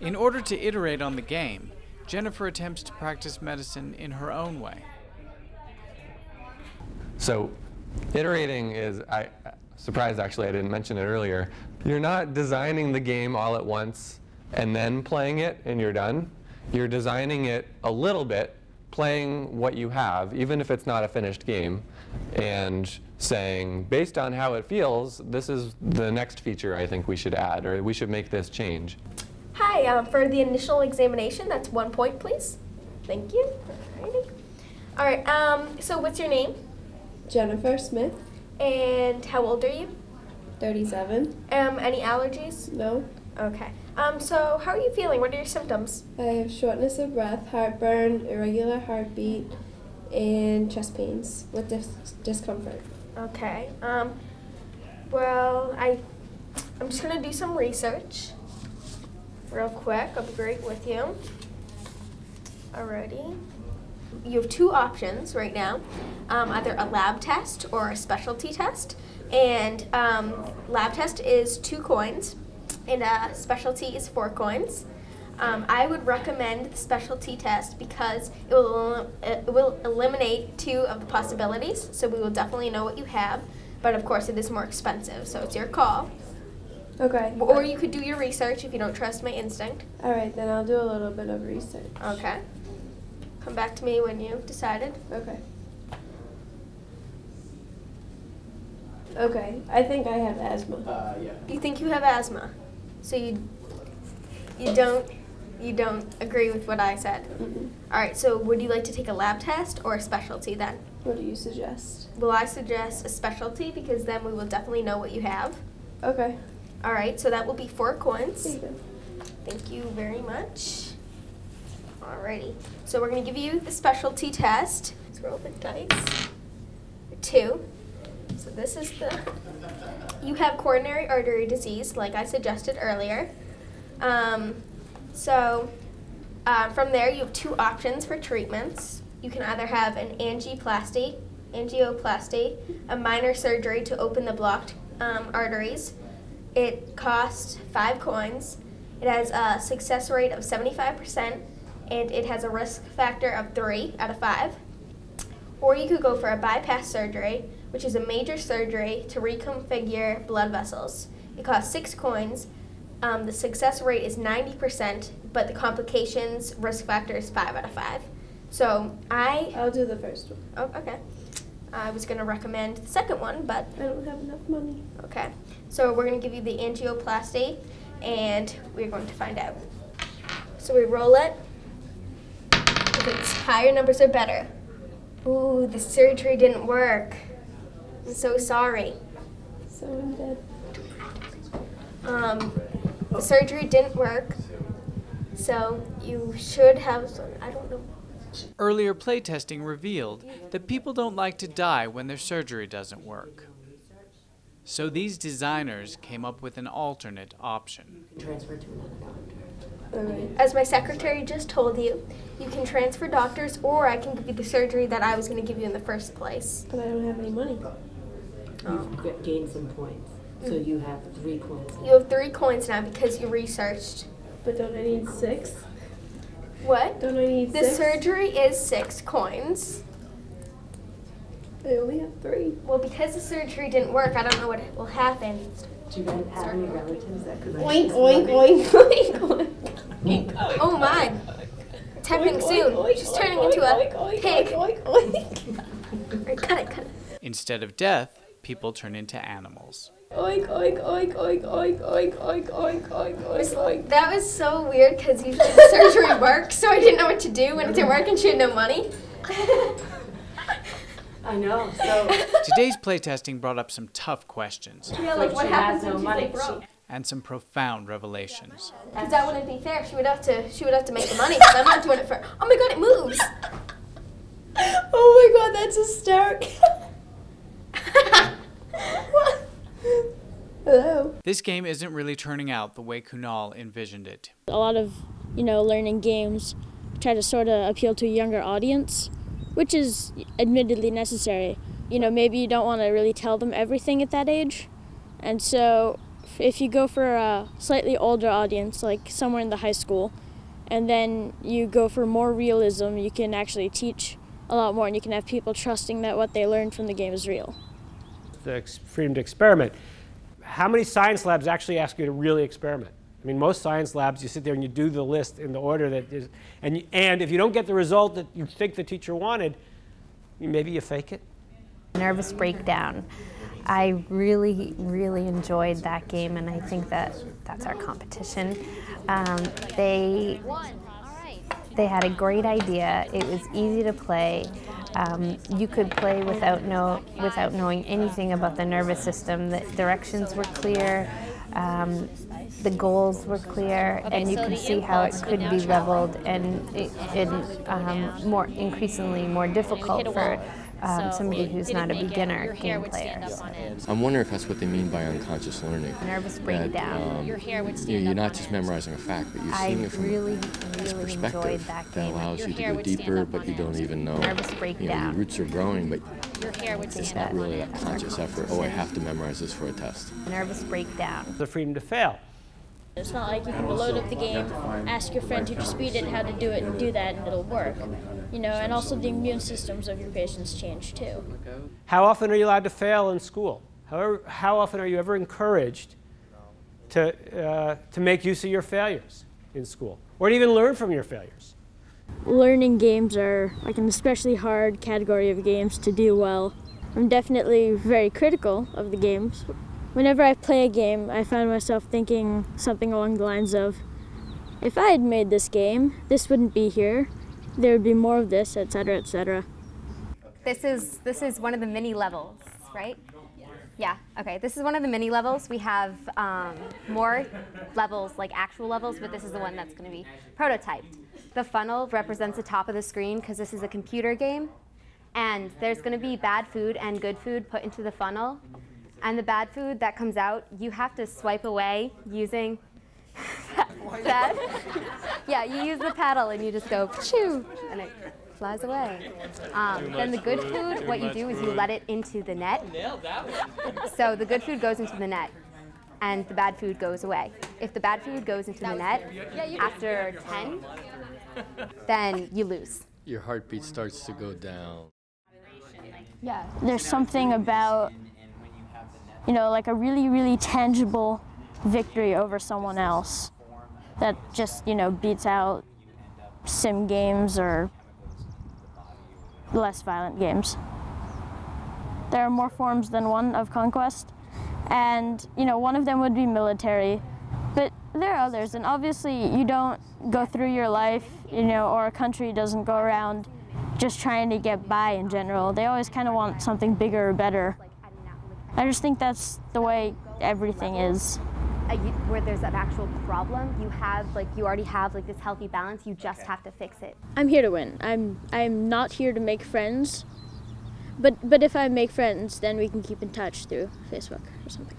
In order to iterate on the game, Jennifer attempts to practice medicine in her own way. So iterating is, surprised actually I didn't mention it earlier, you're not designing the game all at once and then playing it and you're done. You're designing it a little bit, playing what you have, even if it's not a finished game, and saying, based on how it feels, this is the next feature I think we should add, or we should make this change. Hi, for the initial examination, that's 1 point, please. Thank you. Alrighty. All right, so what's your name? Jennifer Smith, And how old are you? 37. Any allergies? No. Okay. So how are you feeling? What are your symptoms? I have shortness of breath, heartburn, irregular heartbeat, and chest pains with discomfort. Okay. Well, I'm just gonna do some research real quick. I'll be right with you. Alrighty. You have two options right now, either a lab test or a specialty test. And lab test is 2 coins, and a specialty is 4 coins. I would recommend the specialty test because it will eliminate 2 of the possibilities, so we will definitely know what you have, but of course it is more expensive, so it's your call. Okay. Or you could do your research if you don't trust my instinct. All right, then I'll do a little bit of research. Okay. Come back to me when you've decided. Okay. Okay, I think I have asthma. Yeah. You think you have asthma, so you don't agree with what I said. Mm-mm. All right. So would you like to take a lab test or a specialty then? What do you suggest? Well, I suggest a specialty because then we will definitely know what you have. Okay. All right. So that will be 4 There coins. you go. Thank you very much. Alrighty. So we're going to give you the specialty test. Let's roll the dice. 2. So this is you have coronary artery disease, like I suggested earlier. From there, you have 2 options for treatments. You can either have an angioplasty, a minor surgery to open the blocked arteries. It costs 5 coins. It has a success rate of 75%, and it has a risk factor of 3 out of 5. Or you could go for a bypass surgery, which is a major surgery to reconfigure blood vessels. It costs 6 coins. The success rate is 90%, but the complications risk factor is 5 out of 5. So I'll do the first one. Oh, okay. I was going to recommend the second one, but I don't have enough money. okay. So we're going to give you the angioplasty, and we're going to find out. So we roll it. If it's higher numbers are better. Ooh, the surgery didn't work. I'm so sorry. So I'm dead. The surgery didn't work, so you should have some, I don't know. Earlier playtesting revealed that people don't like to die when their surgery doesn't work. So these designers came up with an alternate option. Transfer to another doctor. All right. As my secretary just told you, you can transfer doctors, or I can give you the surgery that I was going to give you in the first place. But I don't have any money. You've gained some points, so you have 3 coins. You have 3 coins now because you researched. But don't I need 6? What? Don't I need The 6? surgery is 6 coins. I only have 3. Well, because the surgery didn't work, I don't know what will happen. Do you guys have any relatives that could Oink, oink, oink, oink, oink. Oh my. It's happening soon. She's turning into a pig. Oink, oink. Right, cut it. Instead of death, people turn into animals. Oink, oink, oink, oink, oink, oink, oink, oink, oink, oink, oink. That was so weird because usually the surgery works, so I didn't know what to do when it didn't work and she had no money. I know, so... Today's playtesting brought up some tough questions Yeah, like what she happens has no when she's money. like broke? and some profound revelations. Because that wouldn't be fair. She would have to make the money because I'm not doing it for. Oh my god, it moves. Oh my god, that's hysterical. What? Hello. This game isn't really turning out the way Kunal envisioned it. A lot of, learning games try to sort of appeal to a younger audience, which is admittedly necessary. Maybe you don't want to really tell them everything at that age. And so if you go for a slightly older audience, like somewhere in the high school, and then you go for more realism, you can actually teach a lot more, and you can have people trusting that what they learned from the game is real. The freedom to experiment. How many science labs actually ask you to really experiment? I mean, most science labs, you sit there and you do the list in the order that is, and if you don't get the result that you think the teacher wanted, maybe you fake it. Nervous breakdown. I really, really enjoyed that game, and I think that that's our competition. They had a great idea. It was easy to play. You could play without knowing anything about the nervous system. The directions were clear, the goals were clear, and you could see how it could be leveled and increasingly more difficult for somebody who's not a beginner game player. I'm wondering if that's what they mean by unconscious learning. Nervous breakdown. You're not just memorizing a fact, but you're seeing it from this perspective that allows you to go deeper, but you don't even know. Nervous breakdown. Your roots are growing, but it's not really that conscious effort. Oh, I have to memorize this for a test. Nervous breakdown. The freedom to fail. It's not like you can load up the game, ask your friend who just beat it how to do it, and do that, and it'll work. You know, and also the immune systems of your patients change too. How often are you allowed to fail in school? How often are you ever encouraged to make use of your failures in school, or to even learn from your failures? Learning games are like an especially hard category of games to do well. I'm definitely very critical of the games. Whenever I play a game, I find myself thinking something along the lines of, if I had made this game, this wouldn't be here. There would be more of this, etc., etc. This is one of the mini levels, right? Yeah, okay. This is one of the mini levels. We have more levels, like actual levels, but this is the one that's going to be prototyped. The funnel represents the top of the screen because this is a computer game. And there's going to be bad food and good food put into the funnel. And the bad food that comes out, you have to swipe away using that. Yeah, you use the paddle and you just go, shoo, and it flies away. Then the good food, what you do is you let it into the net. So the good food goes into the net, and the bad food goes away. If the bad food goes into the net after 10, then you lose. Your heartbeat starts to go down. Yeah, there's something about, you know, like a really, really tangible victory over someone else that just, you know, beats out sim games or less violent games. There are more forms than one of conquest, and, you know, one of them would be military, but there are others, and obviously you don't go through your life, you know, or a country doesn't go around just trying to get by in general. They always kind of want something bigger or better. I just think that's the way everything is. Where there's an actual problem, you already have like this healthy balance. You just have to fix it. I'm here to win. I'm not here to make friends, but if I make friends, then we can keep in touch through Facebook or something.